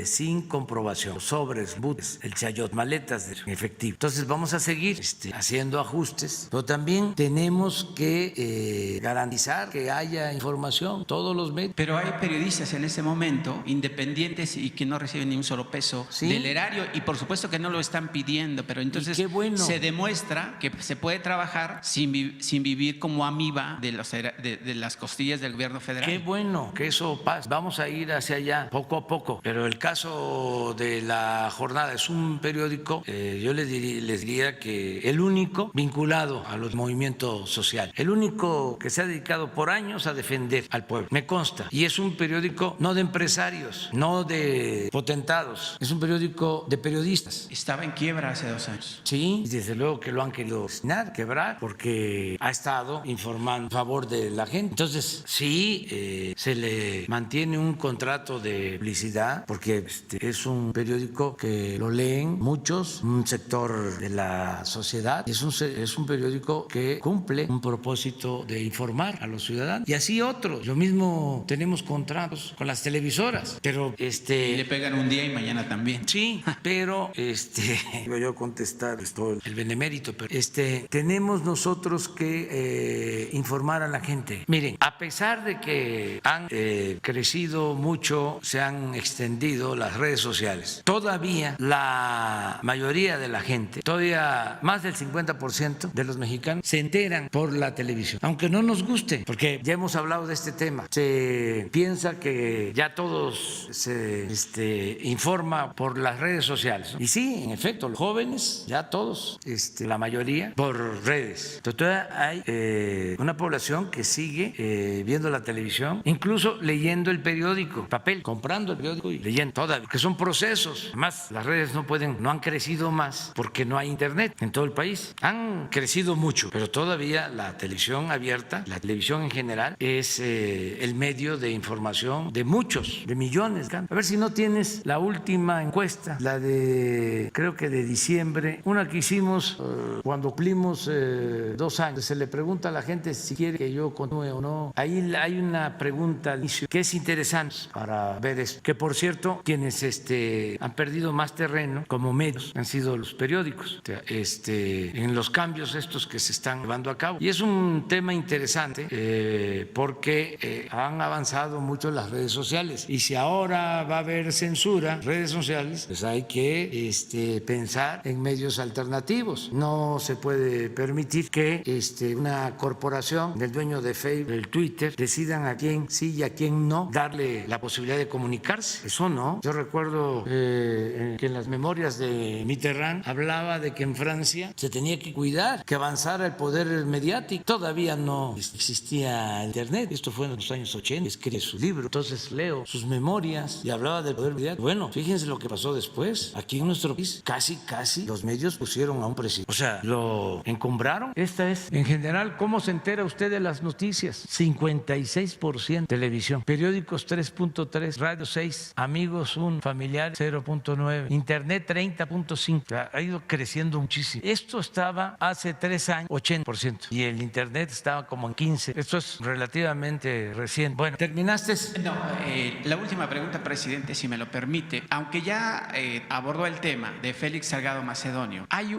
sin comprobación, sobres, butes, el chayot, maletas en efectivo. Entonces vamos a seguir haciendo ajustes, pero también tenemos que garantizar que haya información, todos los medios. Pero hay periodistas en este momento independientes y que no reciben ni un solo peso del erario, y por supuesto que no lo están pidiendo, pero entonces se demuestra que se puede trabajar sin vivir como amiba de las costillas del gobierno federal. Qué bueno que eso pase. Vamos a ir hacia allá poco a poco, pero el caso de La Jornada es un periódico, yo les diría que el único vinculado a los movimientos sociales, el único que se ha dedicado por años a defender al pueblo, me consta, y es un periódico no de empresarios, no de potentados, es un periódico de periodistas. Estaba en quiebra hace 2 años. Sí, desde luego que lo han querido quebrar, porque ha estado informando a favor de la gente. Entonces, sí, se le mantiene un contrato de publicidad, porque es un periódico que lo leen muchos, un sector de la sociedad, y es un periódico que cumple un propósito de informar a los ciudadanos, y así otros. Lo mismo, tenemos contratos con las televisoras, pero y le pegan un día y mañana también. Sí, pero iba yo a contestar el benemérito, pero tenemos nosotros que informar a la gente. Miren, a pesar de que han crecido mucho, se han extendido las redes sociales, todavía la mayoría de la gente, todavía más del 50% de los mexicanos se enteran por la televisión, aunque no nos guste, porque ya hemos hablado de este tema. Se piensa que ya todos se informa por las redes sociales, ¿no? Y sí, en efecto, los jóvenes, ya todos, la mayoría, por redes. Entonces, todavía hay una población que sigue viendo la televisión, incluso leyendo el periódico, papel, comprando el periódico y leyendo todavía, que son procesos. Además, las redes no han crecido más porque no hay internet en todo el país. Han crecido mucho, pero todavía la televisión abierta, la televisión en general, es el medio de información de muchos, de millones. A ver si no tienes la última encuesta, la de, creo que de diciembre, una que hicimos cuando cumplimos 2 años. Se le pregunta a la gente si quiere que yo continúe o no. Ahí hay una pregunta al inicio que es interesante para ver eso. Que, por cierto, quienes han perdido más terreno como medios han sido los periódicos, en los cambios estos que se están llevando a cabo. Y es un tema interesante porque han avanzado mucho las redes sociales. Y si ahora va a haber censura en redes sociales, pues hay que pensar en medios alternativos. No se puede permitir que una corporación, el dueño de Facebook, el Twitter, decidan a quién sí y a quién no darle la posibilidad de comunicarse. Eso no. Yo recuerdo que en las memorias de Mitterrand hablaba de que en Francia se tenía que cuidar que avanzara el poder mediático. Todavía no existía internet. Esto fue en los años 80. Escribe su libro. Entonces leo sus memorias y hablaba del poder mediático. Bueno, fíjense lo que pasó después. Aquí en nuestro país casi los medios pusieron a un presidente. O sea, lo encumbraron. Esta es, en general, ¿cómo se entera usted de las noticias? 56% televisión, periódicos 3.3, radio 6, amigos 1, familiar 0.9, internet internet 30.5, ha ido creciendo muchísimo. Esto estaba hace 3 años 80% y el internet estaba como en 15%. Esto es relativamente reciente. Bueno, ¿terminaste? No, la última pregunta, presidente, si me lo permite. Aunque ya abordó el tema de Félix Salgado Macedonio, hay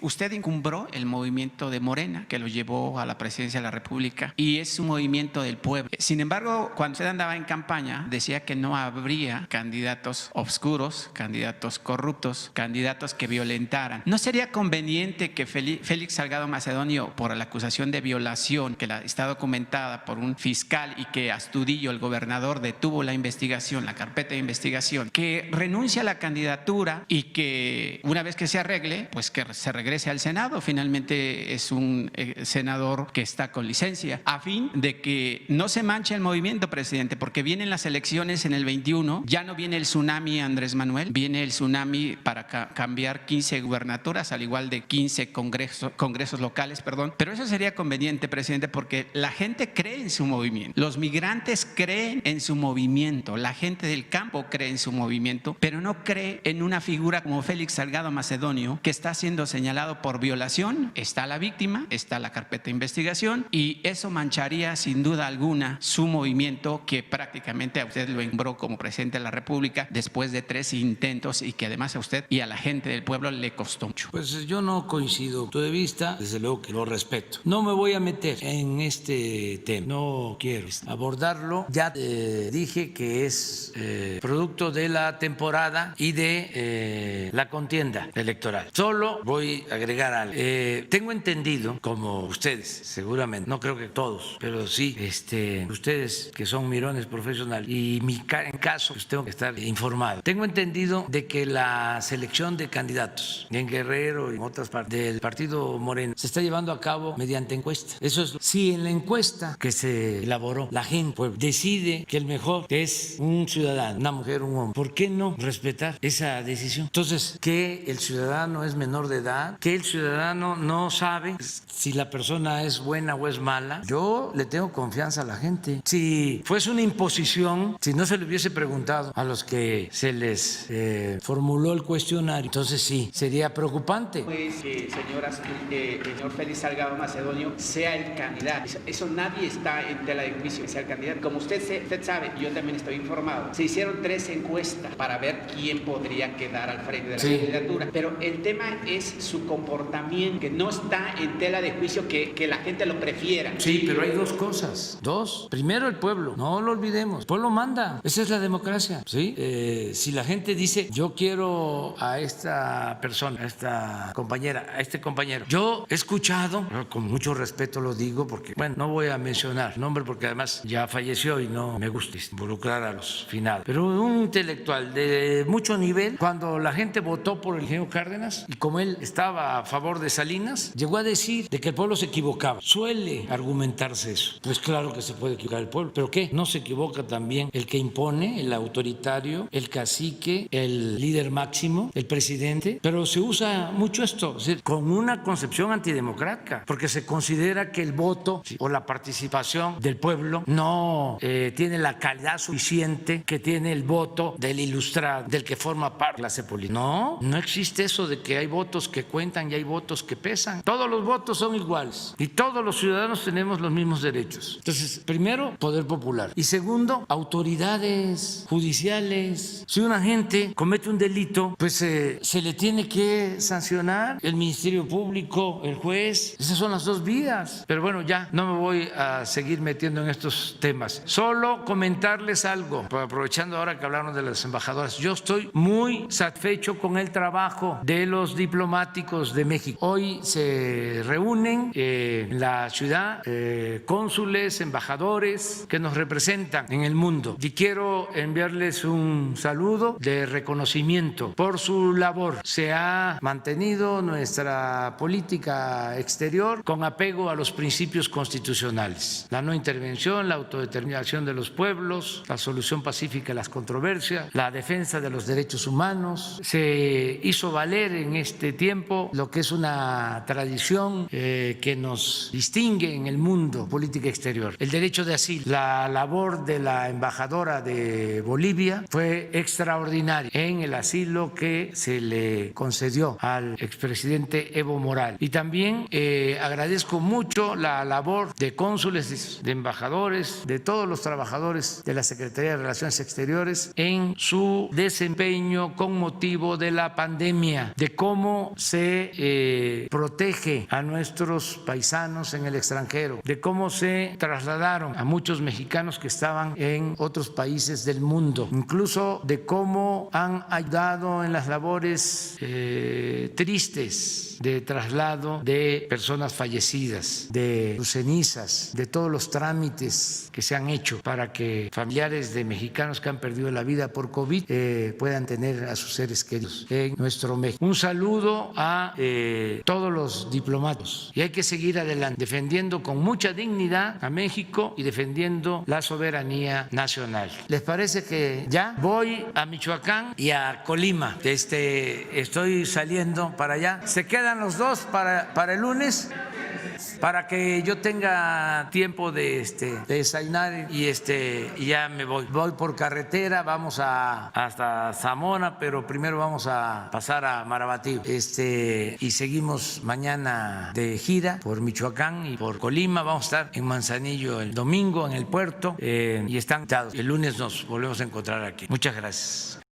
usted encumbró el movimiento de Morena que lo llevó a la presidencia de la República y es un movimiento del pueblo. Sin embargo, cuando usted andaba en campaña, decía que no habría candidatos obscuros, candidatos corruptos, candidatos que violentaran. ¿No sería conveniente que Félix Salgado Macedonio, por la acusación de violación que está documentada por un fiscal y que Astudillo, el gobernador, detuvo la investigación, la carpeta de investigación, que renuncie a la candidatura y que una vez que se arregle, pues que se regrese al Senado? Finalmente es un senador que está con licencia, a fin de que no se manche el movimiento, presidente, porque vienen las elecciones en el 21, ya no viene el tsunami Andrés Manuel, viene el tsunami para cambiar 15 gubernaturas, al igual de 15 congresos locales, perdón. Pero eso sería conveniente, presidente, porque la gente cree en su movimiento, los migrantes creen en su movimiento, la gente del campo cree en su movimiento, pero no cree en una figura como Félix Salgado Macedonio, que está siendo señalado por violación. Está la víctima, está la carpeta de investigación y eso mancharía sin duda alguna su movimiento, que prácticamente a usted lo nombró como presidente de la República después de 3 intentos y que además a usted y a la gente del pueblo le costó mucho. Pues yo no coincido con tu de vista, desde luego que lo respeto. No me voy a meter en este tema, no quiero abordarlo. Ya dije que es producto de la temporada y de la contienda electoral. Solo voy a agregar algo. Tengo entendido, como ustedes, seguramente, no creo que todos, pero sí ustedes que son mirones profesionales y en caso pues tengo que estar informado. Tengo entendido de que la selección de candidatos en Guerrero y en otras partes del partido Morena se está llevando a cabo mediante encuesta. Eso es, si en la encuesta que se elaboró la gente pues, decide que el mejor es un ciudadano, una mujer, un hombre, ¿por qué no respetar esa decisión? Entonces, que el ciudadano es menor de edad, que el ciudadano no sabe si la persona es buena o es mala. Yo le tengo confianza a la gente. Si fuese una imposición, si no se le hubiese preguntado a los que se les formuló el cuestionario, entonces sí, sería preocupante. Pues que señor Félix Salgado Macedonio sea el candidato. Eso nadie está en tela de juicio que sea el candidato. Como usted sabe, yo también estoy informado, se hicieron 3 encuestas para ver quién podría quedar al frente de la candidatura. Pero el tema es su comportamiento, que no está en tela de juicio que la gente lo prefiera. Sí, pero hay 2 cosas. Primero el pueblo, no lo olvidemos. El pueblo manda. Esa es la democracia. ¿Sí? Si la gente dice, yo quiero a esta persona, a esta compañera, a este compañero. Yo he escuchado, con mucho respeto lo digo, porque, bueno, no voy a mencionar nombre porque además ya falleció y no me gusta involucrar a los finados. Pero un intelectual de mucho nivel, cuando la gente votó por el ingeniero Cárdenas y como él estaba a favor de Salinas, llegó a decir de que el pueblo se equivocaba. Suele argumentarse eso. Pues claro que se puede equivocar el pueblo. ¿Pero qué? ¿No se equivoca también el que impone, el autoritario, el cacique, el líder máximo, el presidente? Pero se usa mucho esto, es decir, con una concepción antidemocrática, porque se considera que el voto o la participación del pueblo no tiene la calidad suficiente que tiene el voto del ilustrado, del que forma parte de la clase política. No, no existe eso de que hay votos que cuentan y hay votos que pesan. Todos los votos son iguales y todos los ciudadanos tenemos los mismos derechos. Entonces, primero, poder popular. Y segundo, autoridades judiciales. Si una gente comete un delito, pues se le tiene que sancionar el Ministerio Público, el juez. Esas son las 2 vías. Pero bueno, ya no me voy a seguir metiendo en estos temas. Solo comentarles algo, aprovechando ahora que hablaron de las embajadoras. Yo estoy muy satisfecho con el trabajo de los diplomáticos de México. Hoy se reúnen en la ciudad cónsules, embajadores que nos representan en el mundo. Y quiero enviarles un saludo de reconocimiento por su labor. Se ha mantenido nuestra política exterior con apego a los principios constitucionales: la no intervención, la autodeterminación de los pueblos, la solución pacífica de las controversias, la defensa de los derechos humanos. Se hizo valer en este tiempo lo que es una tradición que nos distingue en el mundo, política exterior: el derecho de asilo. La labor de la embajadora de Bolivia fue extraordinaria en el el asilo que se le concedió al expresidente Evo Morales. Y también agradezco mucho la labor de cónsules, de embajadores, de todos los trabajadores de la Secretaría de Relaciones Exteriores en su desempeño con motivo de la pandemia, de cómo se protege a nuestros paisanos en el extranjero, de cómo se trasladaron a muchos mexicanos que estaban en otros países del mundo, incluso de cómo han ayudado en las labores tristes de traslado de personas fallecidas, de sus cenizas, de todos los trámites que se han hecho para que familiares de mexicanos que han perdido la vida por COVID puedan tener a sus seres queridos en nuestro México. Un saludo a todos los diplomáticos y hay que seguir adelante defendiendo con mucha dignidad a México y defendiendo la soberanía nacional. ¿Les parece que ya voy a Michoacán y a Colima? Estoy saliendo para allá. Se quedan los dos para el lunes, para que yo tenga tiempo de desayunar y ya me voy. Voy por carretera, vamos hasta Zamora, pero primero vamos a pasar a Marabatío. Y seguimos mañana de gira por Michoacán y por Colima. Vamos a estar en Manzanillo el domingo en el puerto y están invitados. El lunes nos volvemos a encontrar aquí. Muchas gracias.